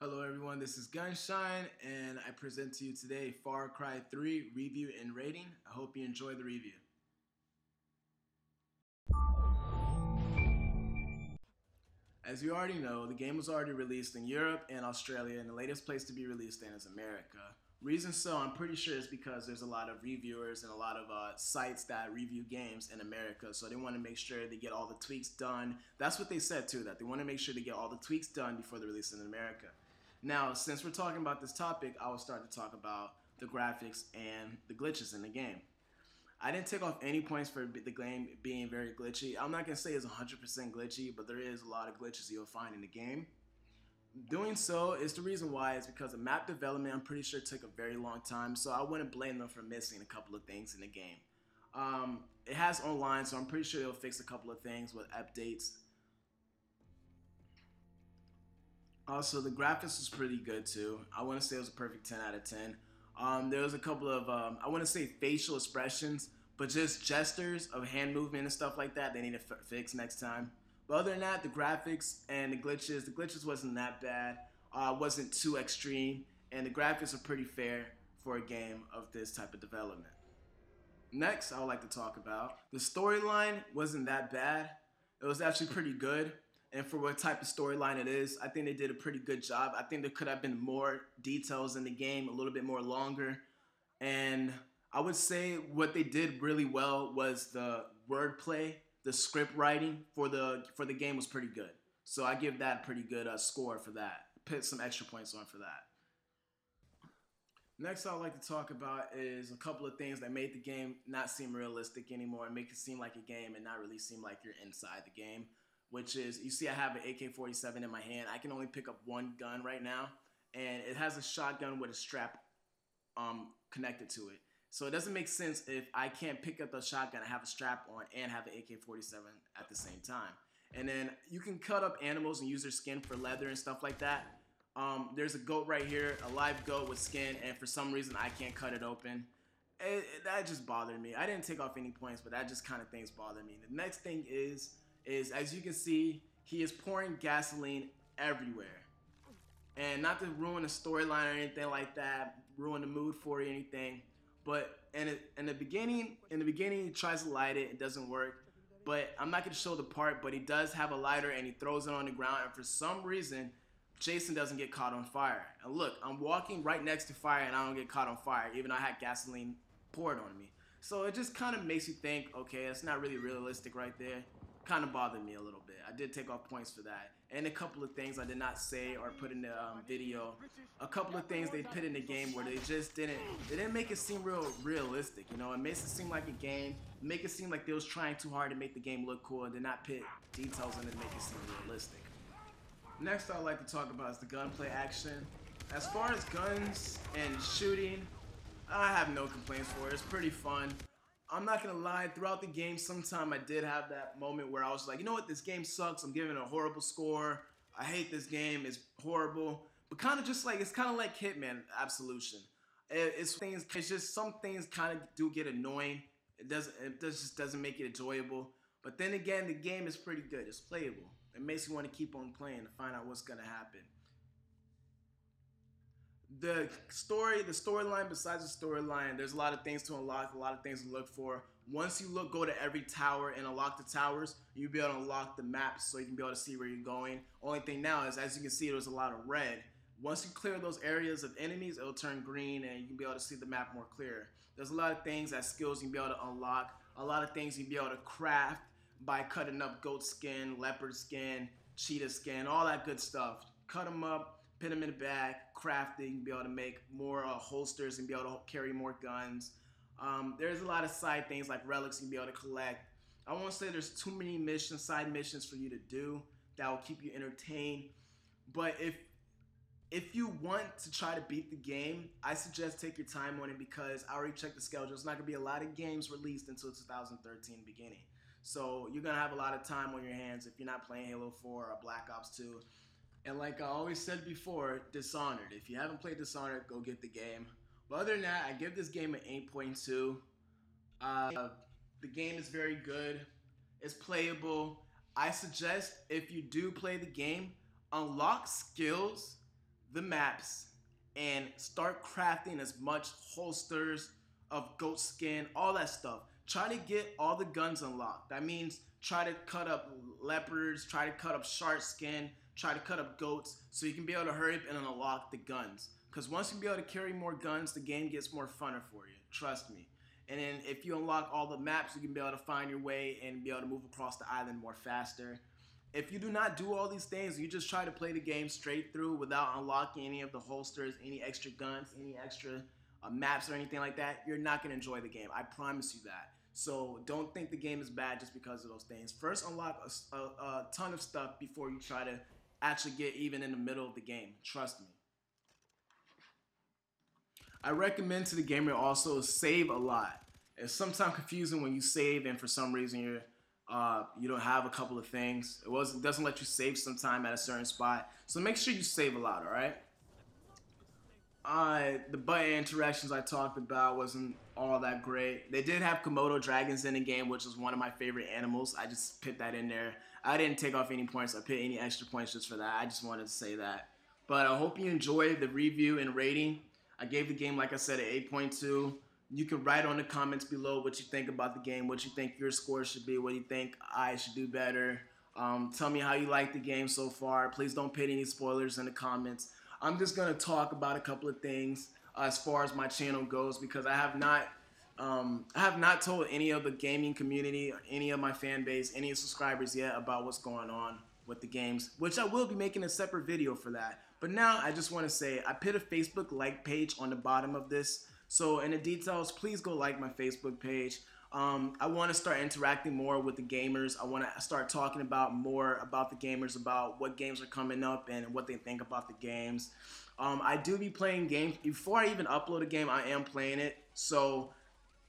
Hello everyone, this is Gunshine and I present to you today Far Cry 3 review and rating. I hope you enjoy the review. As you already know, the game was already released in Europe and Australia, and the latest place to be released in is America. Reason so, I'm pretty sure is because there's a lot of reviewers and a lot of sites that review games in America, so they want to make sure they get all the tweaks done. That's what they said too, that they want to make sure they get all the tweaks done before they release it in America. Now, since we're talking about this topic, I will start to talk about the graphics and the glitches in the game. I didn't take off any points for the game being very glitchy. I'm not going to say it's 100% glitchy, but there is a lot of glitches you'll find in the game. Doing so is the reason why is because the map development, I'm pretty sure, took a very long time, so I wouldn't blame them for missing a couple of things in the game. It has online, so I'm pretty sure they'll fix a couple of things with updates. Also, the graphics was pretty good too. I want to say it was a perfect 10 out of 10. There was a couple of, I want to say facial expressions, but just gestures of hand movement and stuff like that, they need to fix next time. But other than that, the graphics and the glitches wasn't that bad. Wasn't too extreme, and the graphics are pretty fair for a game of this type of development. Next, I would like to talk about the storyline wasn't that bad. It was actually pretty good. And for what type of storyline it is, I think they did a pretty good job. I think there could have been more details in the game, a little bit more longer. And I would say what they did really well was the wordplay, the script writing for the game was pretty good. So I give that a pretty good score for that. Put some extra points on for that. Next, I'd like to talk about is a couple of things that made the game not seem realistic anymore and make it seem like a game and not really seem like you're inside the game. Which is, you see I have an AK-47 in my hand. I can only pick up one gun right now, and it has a shotgun with a strap connected to it. So it doesn't make sense if I can't pick up the shotgun, I have a strap on, and have an AK-47 at the same time. And then you can cut up animals and use their skin for leather and stuff like that. There's a goat right here, a live goat with skin, and for some reason I can't cut it open. That just bothered me. I didn't take off any points, but that just kind of things bothered me. The next thing is as you can see, he is pouring gasoline everywhere. And not to ruin the storyline or anything like that, ruin the mood for you or anything, but in the beginning, he tries to light it, it doesn't work. But I'm not going to show the part, but he does have a lighter and he throws it on the ground, and for some reason, Jason doesn't get caught on fire. And look, I'm walking right next to fire and I don't get caught on fire, even though I had gasoline poured on me. So it just kind of makes you think, okay, it's not really realistic right there. Kind of bothered me a little bit. I did take off points for that. And a couple of things I did not say or put in the video. A couple of things they put in the game where they just didn't make it seem realistic. You know, it makes it seem like a game, make it seem like they was trying too hard to make the game look cool and did not put details in it to make it seem realistic. Next I'd like to talk about is the gunplay action. As far as guns and shooting, I have no complaints for it. It's pretty fun. I'm not gonna lie, throughout the game, sometime I did have that moment where I was like, you know what, this game sucks, I'm giving it a horrible score, I hate this game, it's horrible. But kind of just like, it's kind of like Hitman Absolution. It's just some things kind of do get annoying. It just doesn't make it enjoyable. But then again, the game is pretty good, it's playable. It makes you want to keep on playing to find out what's gonna happen. The storyline, besides the storyline, there's a lot of things to unlock, a lot of things to look for. Once you go to every tower and unlock the towers, you'll be able to unlock the maps so you can be able to see where you're going. Only thing now is, as you can see, there's a lot of red. Once you clear those areas of enemies, it'll turn green and you can be able to see the map more clear. There's a lot of things, that skills you can be able to unlock, a lot of things you can be able to craft by cutting up goat skin, leopard skin, cheetah skin, all that good stuff. Cut them up, put them in a bag, crafting, be able to make more holsters and be able to carry more guns. There's a lot of side things like relics you can be able to collect. I won't say there's too many missions, side missions for you to do that will keep you entertained. But if you want to try to beat the game, I suggest take your time on it because I already checked the schedule. There's not going to be a lot of games released until 2013 beginning. So you're going to have a lot of time on your hands if you're not playing Halo 4 or Black Ops 2. And like I always said before, Dishonored. If you haven't played Dishonored, go get the game. But other than that, I give this game an 8.2. The game is very good. It's playable. I suggest if you do play the game, unlock skills the maps and start crafting as much holsters of goat skin, all that stuff. Try to get all the guns unlocked. That means try to cut up leopards, try to cut up shark skin, try to cut up goats so you can be able to hurry up and unlock the guns. Because once you be able to carry more guns, the game gets more funner for you. Trust me. And then if you unlock all the maps, you can be able to find your way and be able to move across the island more faster. If you do not do all these things, you just try to play the game straight through without unlocking any of the holsters, any extra guns, any extra maps or anything like that, you're not going to enjoy the game. I promise you that. So don't think the game is bad just because of those things. First, unlock a ton of stuff before you try to actually get even in the middle of the game. Trust me. I recommend to the gamer also save a lot. It's sometimes confusing when you save and for some reason you don't have a couple of things. It doesn't let you save sometime at a certain spot. So make sure you save a lot, all right? The button interactions I talked about wasn't all that great. They did have Komodo dragons in the game, which is one of my favorite animals. I just put that in there. I didn't take off any points. I put any extra points just for that. I just wanted to say that. But I hope you enjoyed the review and rating. I gave the game, like I said, an 8.2. You can write on the comments below what you think about the game, what you think your score should be, what you think I should do better. Tell me how you like the game so far. Please don't put any spoilers in the comments. I'm just going to talk about a couple of things as far as my channel goes because I have not told any of the gaming community, any of my fan base, any subscribers yet about what's going on with the games, which I will be making a separate video for that. But now I just want to say I put a Facebook like page on the bottom of this. So in the details, please go like my Facebook page. I want to start interacting more with the gamers. I want to start talking about more about the gamers, about what games are coming up and what they think about the games. I do be playing games. Before I even upload a game, I am playing it. So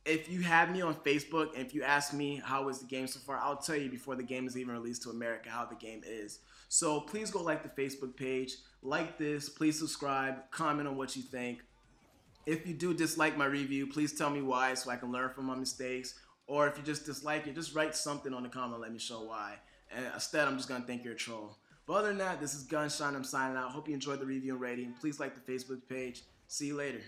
if you have me on Facebook and if you ask me how is the game so far, I'll tell you before the game is even released to America how the game is. So please go like the Facebook page, like this, please subscribe, comment on what you think. If you do dislike my review, please tell me why so I can learn from my mistakes. Or if you just dislike it, just write something on the comment, let me show why. And instead, I'm just going to think you're a troll. But other than that, this is Gunshine. I'm signing out. Hope you enjoyed the review and rating. Please like the Facebook page. See you later.